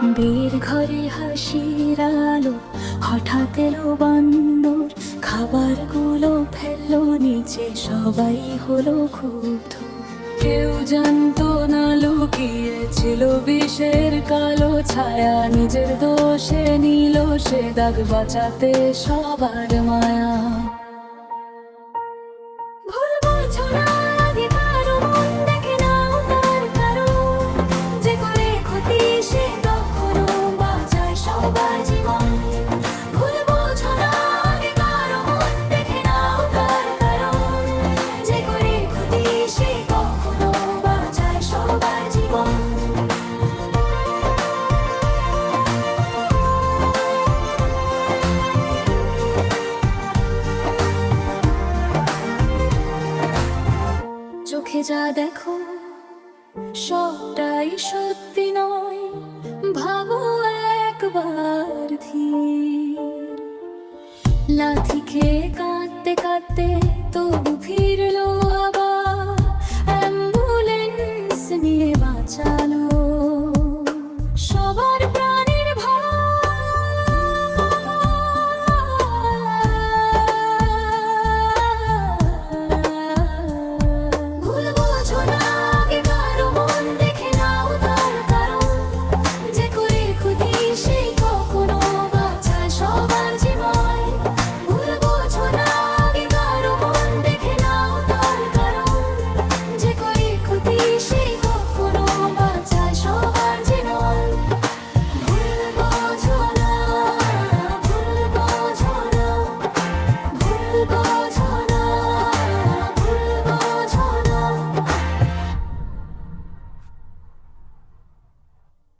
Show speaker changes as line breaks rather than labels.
বের ঘরে হাসির আলো, হঠাৎ এলো বান্দর, খাবারগুলো ফেললো নিচে, সবাই হলো ক্ষুব্ধ। কেউ জানতো না লুকিয়েছিল বিষের কালো ছায়া, নিজের দোষে নিল সে দাগ, বাঁচাতে সবার মায়া। ভুল বোঝো না, আগে কারো মন দেখে নাও তার কারণ, যে করে ক্ষতি সে কখনো বাঁচায় সবার জীবন। ভুল বোঝো না, আগে কারো মন দেখে নাও তার কারণ, যে করে ক্ষতি সে কখনো বাঁচায় সবার জীবন। চোখে যা দেখো সবটাই সত্যি নয়, ভাবো একবার ধীর। লাথি খেয়ে কাঁদতে কাঁদতে